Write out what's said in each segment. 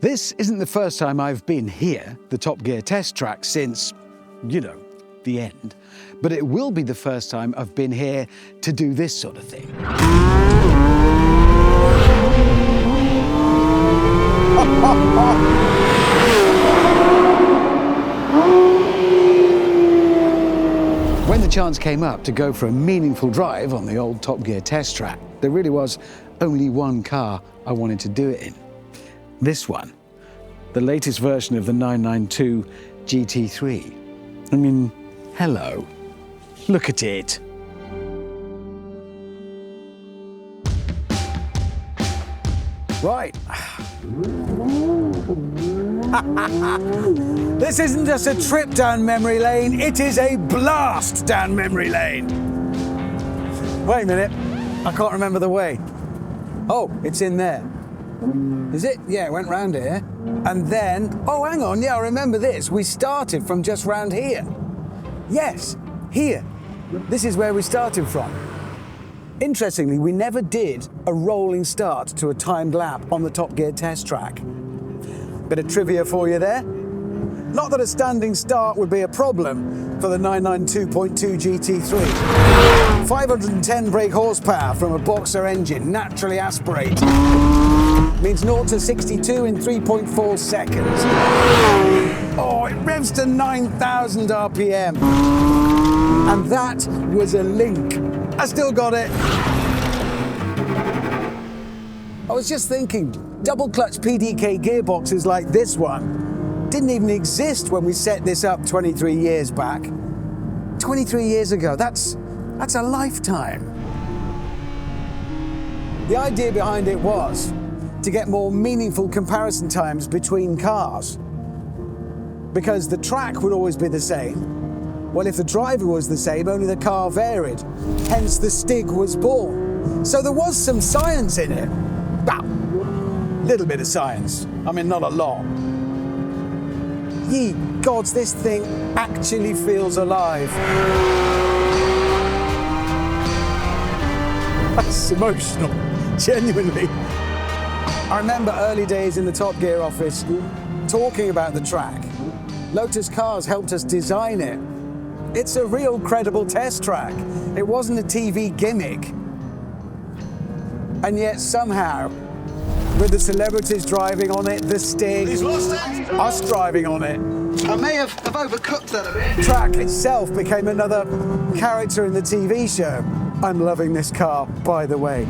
This isn't the first time I've been here, the Top Gear test track, since, you know, the end. But it will be the first time I've been here to do this sort of thing. When the chance came up to go for a meaningful drive on the old Top Gear test track, there really was only one car I wanted to do it in. This one, the latest version of the 992 GT3. I mean, hello, look at it. Right. This isn't just a trip down memory lane, it is a blast down memory lane. Wait a minute, I can't remember the way. Oh, it's in there. Is it? Yeah, it went round here. And then, oh, hang on, yeah, I remember this. We started from just round here. Yes, here. This is where we started from. Interestingly, we never did a rolling start to a timed lap on the Top Gear test track. Bit of trivia for you there. Not that a standing start would be a problem for the 992.2 GT3. 510 brake horsepower from a boxer engine, naturally aspirated. Means 0 to 62 in 3.4 seconds. Oh, it revs to 9,000 RPM. And that was a Link. I still got it. I was just thinking, double clutch PDK gearboxes like this one didn't even exist when we set this up 23 years back. 23 years ago, that's a lifetime. The idea behind it was to get more meaningful comparison times between cars. Because the track would always be the same. Well, if the driver was the same, only the car varied. Hence the Stig was born. So there was some science in it. Well, little bit of science. I mean, not a lot. Ye gods, this thing actually feels alive. That's emotional, genuinely. I remember early days in the Top Gear office talking about the track. Lotus Cars helped us design it. It's a real credible test track. It wasn't a TV gimmick. And yet somehow, with the celebrities driving on it, the Stig, us driving on it, I may have overcooked that a bit. the track itself became another character in the TV show. I'm loving this car, by the way.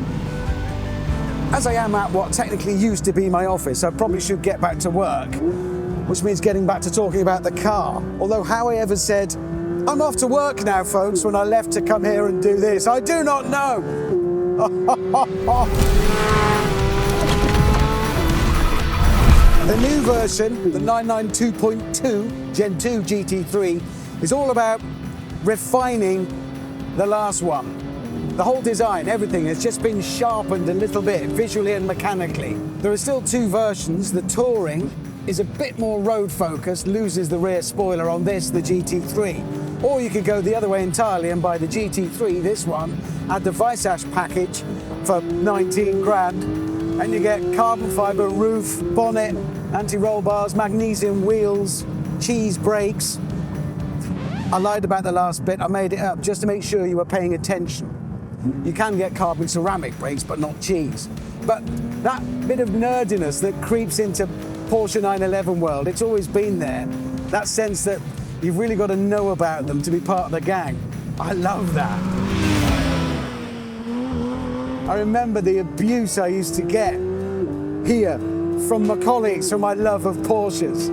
As I am at what technically used to be my office, I probably should get back to work, which means getting back to talking about the car. Although how I ever said, I'm off to work now, folks, when I left to come here and do this, I do not know. The new version, the 992.2 Gen 2 GT3, is all about refining the last one. The whole design, everything has just been sharpened a little bit, visually and mechanically. There are still two versions. The Touring is a bit more road focused, loses the rear spoiler on this, the GT3. Or you could go the other way entirely and buy the GT3, this one, add the Visash package for 19 grand, and you get carbon fiber roof, bonnet, anti-roll bars, magnesium wheels, cheese brakes. I lied about the last bit, I made it up just to make sure you were paying attention. You can get carbon ceramic brakes, but not cheese. But that bit of nerdiness that creeps into Porsche 911 world, it's always been there. That sense that you've really got to know about them to be part of the gang. I love that. I remember the abuse I used to get here from my colleagues for my love of Porsches.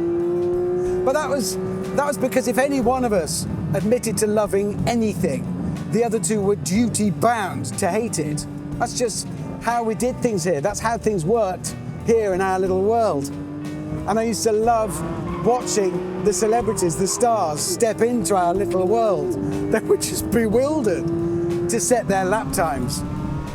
But that was because if any one of us admitted to loving anything, the other two were duty-bound to hate it. That's just how we did things here. That's how things worked here in our little world. And I used to love watching the celebrities, the stars, step into our little world. They were just bewildered to set their lap times.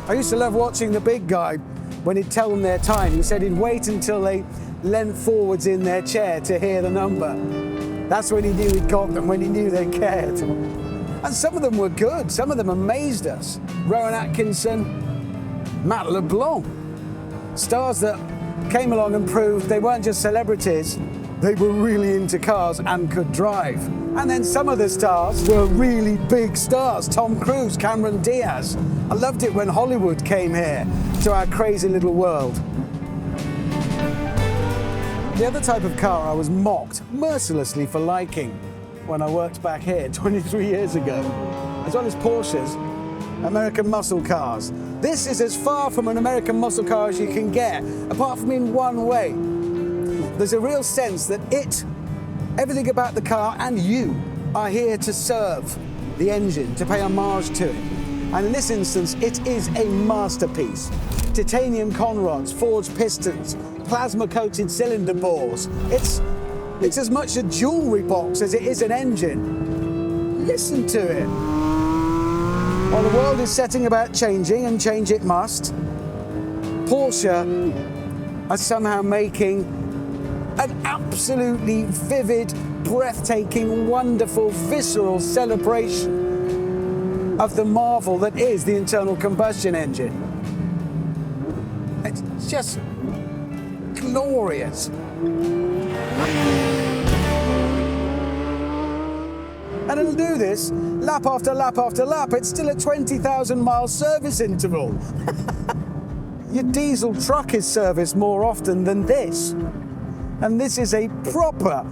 I used to love watching the big guy when he'd tell them their time. He said he'd wait until they leant forwards in their chair to hear the number. That's when he knew he'd got them, when he knew they cared. And some of them were good, some of them amazed us. Rowan Atkinson, Matt LeBlanc, stars that came along and proved they weren't just celebrities, they were really into cars and could drive. And then some of the stars were really big stars. Tom Cruise, Cameron Diaz. I loved it when Hollywood came here to our crazy little world. The other type of car I was mocked mercilessly for liking when I worked back here 23 years ago, as well as Porsches, American muscle cars. This is as far from an American muscle car as you can get, apart from in one way. There's a real sense that everything about the car and you are here to serve the engine, to pay homage to it. And in this instance, it is a masterpiece. Titanium conrods, forged pistons, plasma-coated cylinder bores. It's as much a jewellery box as it is an engine. Listen to it. While the world is setting about changing, and change it must, Porsche are somehow making an absolutely vivid, breathtaking, wonderful, visceral celebration of the marvel that is the internal combustion engine. It's just glorious. And it'll do this lap after lap after lap. It's still a 20,000 mile service interval. Your diesel truck is serviced more often than this. And this is a proper,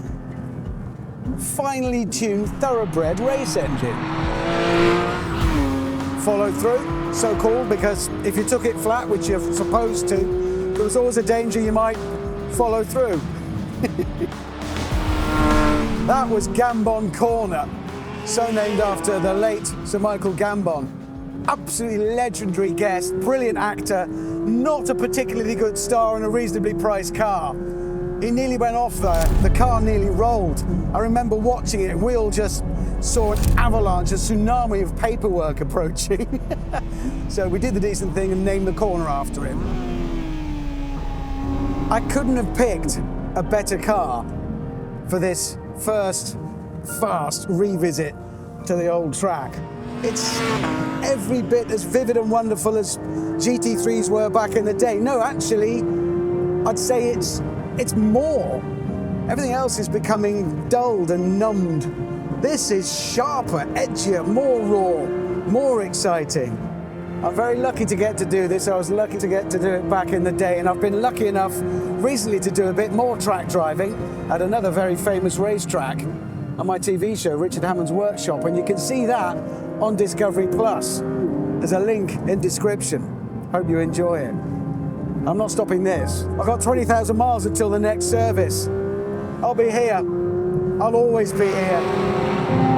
finely tuned, thoroughbred race engine. Follow through, so-called, because if you took it flat, which you're supposed to, there was always a danger you might follow through. That was Gambon Corner, so named after the late Sir Michael Gambon. Absolutely legendary guest, brilliant actor, not a particularly good star in a reasonably priced car. He nearly went off there, the car nearly rolled. I remember watching it and we all just saw an avalanche, a tsunami of paperwork approaching. So we did the decent thing and named the corner after him. I couldn't have picked a better car for this first fast revisit to the old track. It's every bit as vivid and wonderful as GT3s were back in the day. No, actually, I'd say it's more. Everything else is becoming dulled and numbed. This is sharper, edgier, more raw, more exciting. I'm very lucky to get to do this. I was lucky to get to do it back in the day, and I've been lucky enough recently to do a bit more track driving at another very famous racetrack on my TV show, Richard Hammond's Workshop, and you can see that on Discovery Plus. There's a link in description. Hope you enjoy it. I'm not stopping this. I've got 20,000 miles until the next service. I'll be here. I'll always be here.